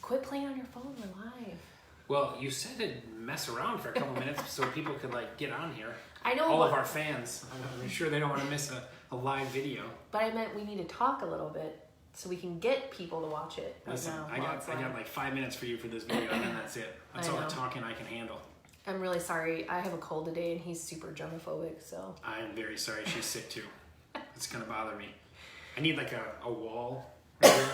Quit playing on your phone. We're live. Well, you said it'd mess around for a couple minutes so people could get on here. I know. All of our fans. I'm sure they don't want to miss a live video. But I meant we need to talk a little bit so we can get people to watch it. Listen, I got 5 minutes for you for this video, and then that's it. That's all the talking I can handle. I'm really sorry. I have a cold today, and he's super germophobic, so. I am very sorry. She's sick too. It's gonna bother me. I need a wall. Right here.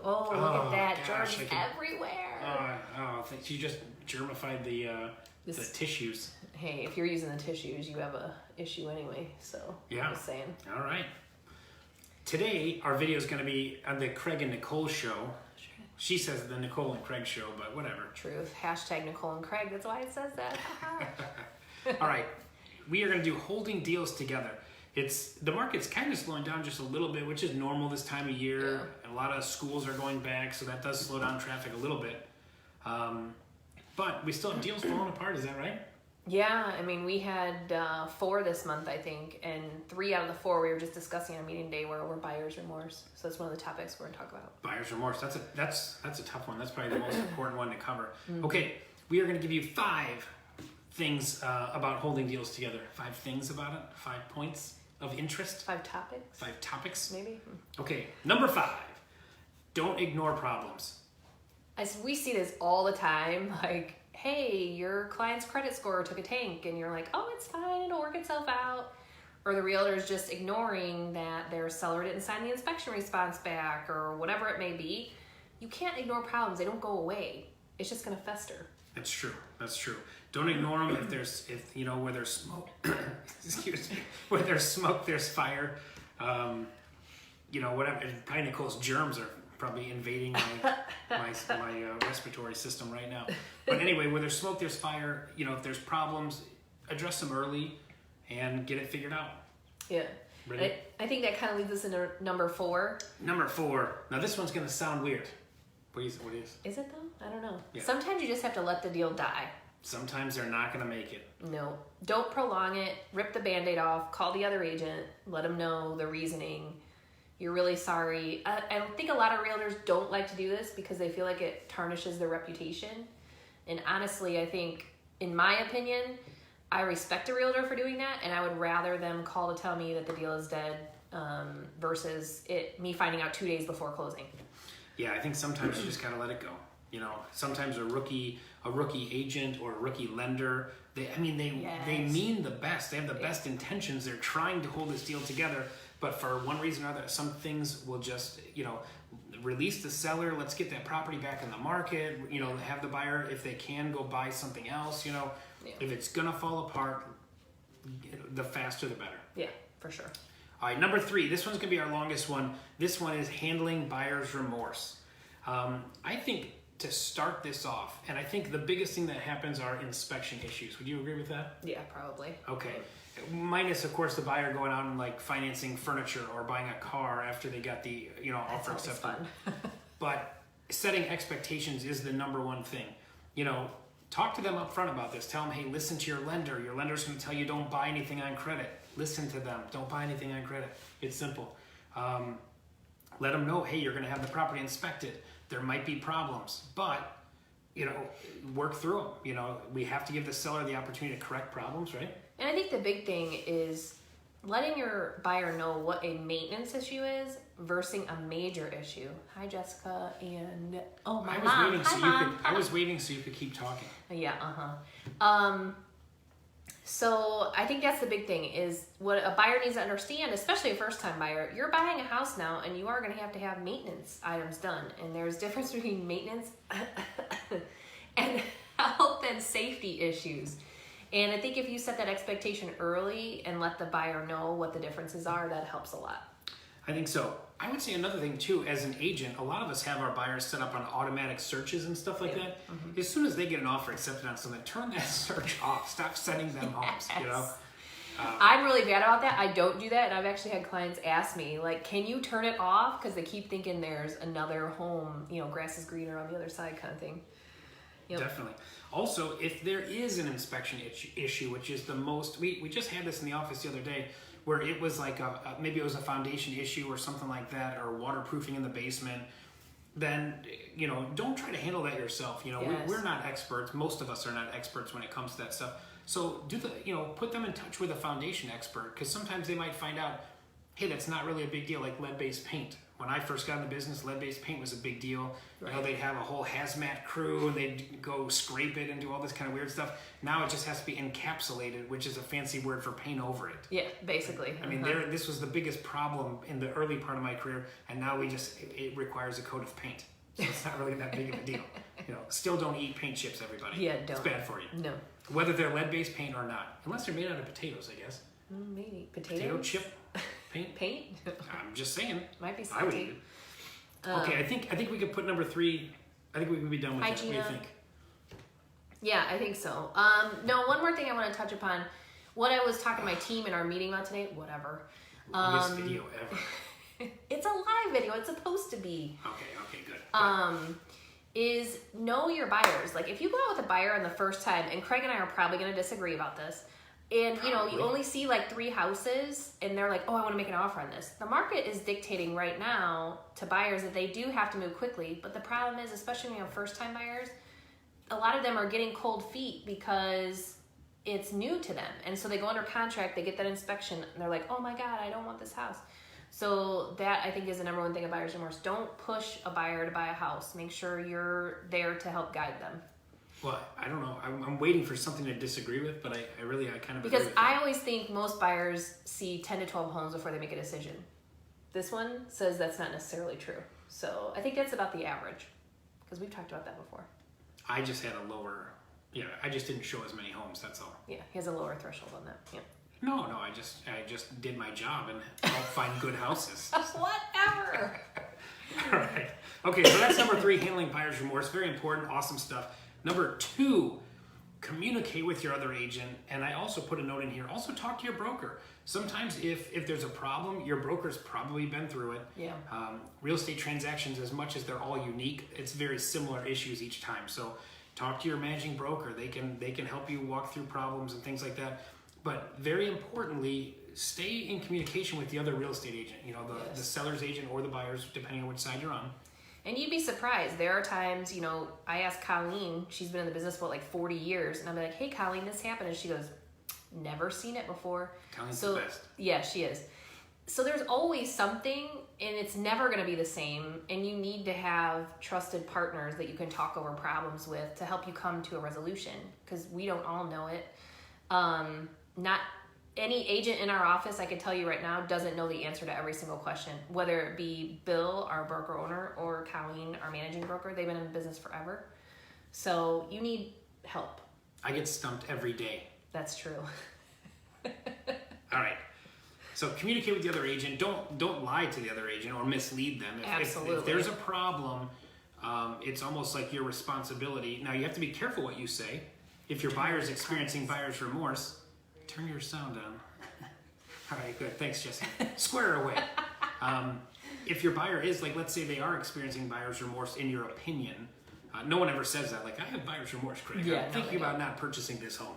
Oh, look at that. Germs everywhere. You just germified the tissues. Hey, if you're using the tissues, you have a issue anyway, so. Yeah. I'm just saying. All right. Today, our video is going to be on the Craig and Nicole show. She says the Nicole and Craig show, but whatever. Truth. Hashtag Nicole and Craig. That's why it says that. All right. We are going to do holding deals together. The market's kind of slowing down just a little bit, which is normal this time of year. Yeah. A lot of schools are going back, so that does slow down traffic a little bit. But we still have deals falling apart. Is that right? Yeah, I mean, we had 4 this month, I think, and 3 out of the 4 we were just discussing on meeting day were buyer's remorse. So that's one of the topics we're going to talk about. Buyer's remorse. That's a tough one. That's probably the most important one to cover. Mm-hmm. Okay, we are going to give you 5 things about holding deals together. 5 things about it. 5 points of interest. 5 topics. 5 topics. Maybe. Okay, number 5. Don't ignore problems. We see this all the time, like, hey, your client's credit score took a tank, and you're like, oh, it's fine, it'll work itself out. Or the realtor's just ignoring that their seller didn't sign the inspection response back, or whatever it may be. You can't ignore problems. They don't go away. It's just going to fester. That's true. That's true. Don't ignore them where there's smoke. Excuse me. Where there's smoke, there's fire. Whatever. Probably Nicole's germs are probably invading my respiratory system right now. But anyway, where there's smoke, there's fire. If there's problems, address them early and get it figured out. Yeah. Ready? I think that kind of leads us into number 4. Number 4. Now this one's going to sound weird. What is? Is it though? I don't know. Yeah. Sometimes you just have to let the deal die. Sometimes they're not going to make it. No. Don't prolong it. Rip the Band-Aid off. Call the other agent. Let them know the reasoning. You're really sorry. I think a lot of realtors don't like to do this because they feel like it tarnishes their reputation. And honestly, I think, in my opinion, I respect a realtor for doing that, and I would rather them call to tell me that the deal is dead versus me finding out 2 days before closing. Yeah, I think sometimes you just gotta let it go. Sometimes a rookie agent or a rookie lender, they mean the best. They have the best intentions. They're trying to hold this deal together. But for one reason or other, some things will just, release the seller. Let's get that property back in the market. Have the buyer, if they can, go buy something else. If it's going to fall apart, the faster the better. Yeah, for sure. All right, number 3. This one's going to be our longest one. This one is handling buyer's remorse. I think to start this off, and I think the biggest thing that happens are inspection issues. Would you agree with that? Yeah, probably. Okay. Minus, of course, the buyer going out and financing furniture or buying a car after they got the offer accepted. But setting expectations is the number one thing. Talk to them up front about this. Tell them, hey, listen to your lender. Your lender's going to tell you don't buy anything on credit. Listen to them. Don't buy anything on credit. It's simple. Let them know, hey, you're going to have the property inspected. There might be problems, but work through them. We have to give the seller the opportunity to correct problems, right? And I think the big thing is letting your buyer know what a maintenance issue is versus a major issue. Hi, Jessica, and my mom. I was waiting so you could keep talking. Yeah, So I think that's the big thing is what a buyer needs to understand, especially a first-time buyer. You're buying a house now, and you are going to have maintenance items done. And there's a difference between maintenance and health and safety issues. And I think if you set that expectation early and let the buyer know what the differences are, that helps a lot. I think so. I would say another thing too, as an agent, a lot of us have our buyers set up on automatic searches and stuff like that. Mm-hmm. As soon as they get an offer accepted on something, turn that search off. Stop sending them homes, I'm really bad about that. I don't do that. And I've actually had clients ask me, can you turn it off? Because they keep thinking there's another home, grass is greener on the other side kind of thing. Yep. Definitely. Also, if there is an inspection issue, which is the most, we just had this in the office the other day, where it was maybe it was a foundation issue or something like that, or waterproofing in the basement. then, don't try to handle that yourself. Yes. We're not experts. Most of us are not experts when it comes to that stuff. So put them in touch with a foundation expert, because sometimes they might find out, hey, that's not really a big deal, like lead-based paint. When I first got in the business, lead-based paint was a big deal. Right. They'd have a whole hazmat crew, and they'd go scrape it and do all this kind of weird stuff. Now it just has to be encapsulated, which is a fancy word for paint over it. Yeah, basically. I mean, this was the biggest problem in the early part of my career, and now it requires a coat of paint. So it's not really that big of a deal. Still don't eat paint chips, everybody. Yeah, don't. It's bad for you. No. Whether they're lead-based paint or not. Unless they're made out of potatoes, I guess. Maybe. Potatoes? Potato chip paint? Paint? I'm just saying. Might be I would salty. eat it. Okay, I think we could put number 3. I think we can be done with that. What do you think? Yeah, I think so. No, one more thing I want to touch upon. What I was talking to my team in our meeting about today, whatever. Longest video ever. It's a live video. It's supposed to be. Okay, good. Is know your buyers. Like, if you go out with a buyer on the first time, and Craig and I are probably going to disagree about this, and you only see like 3 houses, and they're like, oh, I want to make an offer on this. The market is dictating right now to buyers that they do have to move quickly, but the problem is, especially when you have first-time buyers, a lot of them are getting cold feet because it's new to them, and so they go under contract, they get that inspection, and they're like, oh my God, I don't want this house. So that, I think, is the number one thing of buyer's remorse. Don't push a buyer to buy a house. Make sure you're there to help guide them. Well, I don't know. I'm waiting for something to disagree with, but I kind of Because agree with I always think most buyers see 10 to 12 homes before they make a decision. This one says that's not necessarily true. So I think that's about the average, because we've talked about that before. I just had a lower, I just didn't show as many homes, that's all. Yeah, he has a lower threshold on that. Yeah. No, I just did my job and helped find good houses. Whatever. All right. Okay, so that's number 3, handling buyer's remorse. Very important, awesome stuff. Number 2, communicate with your other agent. And I also put a note in here. Also talk to your broker. Sometimes if there's a problem, your broker's probably been through it. Yeah. Real estate transactions, as much as they're all unique, it's very similar issues each time. So talk to your managing broker. They can help you walk through problems and things like that. But very importantly, stay in communication with the other real estate agent, the seller's agent or the buyer's, depending on which side you're on. And you'd be surprised. There are times, I asked Colleen, she's been in the business for like 40 years, and I'm like, hey, Colleen, this happened. And she goes, never seen it before. Colleen's the best. Yeah, she is. So there's always something, and it's never going to be the same. And you need to have trusted partners that you can talk over problems with to help you come to a resolution, because we don't all know it. Not any agent in our office, I can tell you right now, doesn't know the answer to every single question, whether it be Bill, our broker owner, or Colleen, our managing broker. They've been in business forever. So you need help. I get stumped every day. That's true. All right. So communicate with the other agent. Don't lie to the other agent or mislead them. Absolutely. If there's a problem, it's almost like your responsibility. Now, you have to be careful what you say. If your buyer's experiencing buyer's remorse, turn your sound on. All right, good. Thanks, Jesse. Square away. If your buyer is, like, let's say they are experiencing buyer's remorse in your opinion, no one ever says that. Like, I have buyer's remorse, Craig. Yeah, I'm thinking about not purchasing this home.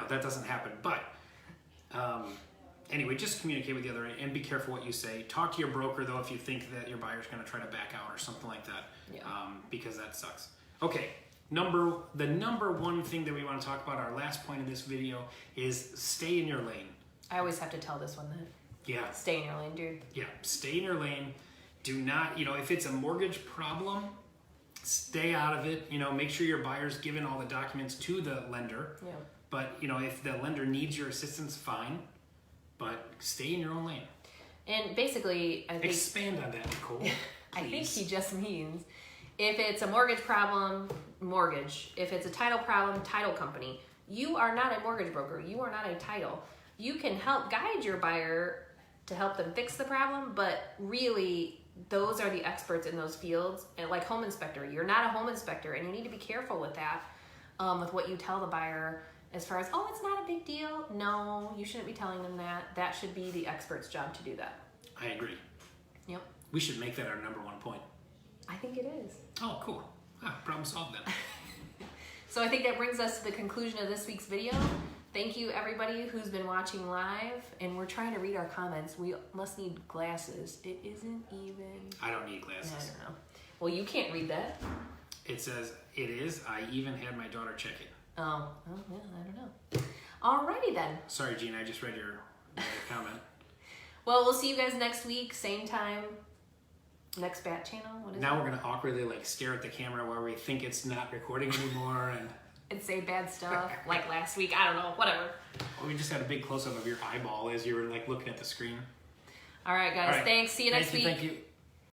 That doesn't happen. But anyway, just communicate with the other and be careful what you say. Talk to your broker, though, if you think that your buyer's going to try to back out or something like that, because that sucks. Okay. The number one thing that we want to talk about, our last point of this video, is stay in your lane. I always have to tell this one that. Yeah. Stay in your lane, dude. Yeah, stay in your lane. Do not, if it's a mortgage problem, stay out of it. Make sure your buyer's given all the documents to the lender. Yeah. But, if the lender needs your assistance, fine. But stay in your own lane. And basically, I think... Expand on that, Nicole. I think he just means... If it's a mortgage problem, mortgage. If it's a title problem, title company. You are not a mortgage broker. You are not a title. You can help guide your buyer to help them fix the problem, but really, those are the experts in those fields. And like home inspector, you're not a home inspector, and you need to be careful with that, with what you tell the buyer as far as, oh, it's not a big deal. No, you shouldn't be telling them that. That should be the expert's job to do that. I agree. Yep. We should make that our number one point. I think it is. Oh, cool. Problem solved then. So I think that brings us to the conclusion of this week's video. Thank you, everybody who's been watching live. And we're trying to read our comments. We must need glasses. It isn't even... I don't need glasses. I don't know. Well, you can't read that. It says, it is. I even had my daughter check it. Oh yeah, I don't know. Alrighty then. Sorry, Gene, I just read your comment. Well, we'll see you guys next week, same time. Next Bat Channel. What is now we're gonna awkwardly like stare at the camera while we think it's not recording anymore and say bad stuff like last week. I don't know. Whatever. Well, we just had a big close up of your eyeball as you were like looking at the screen. All right, guys. All right. Thanks. See you next week. Thank you.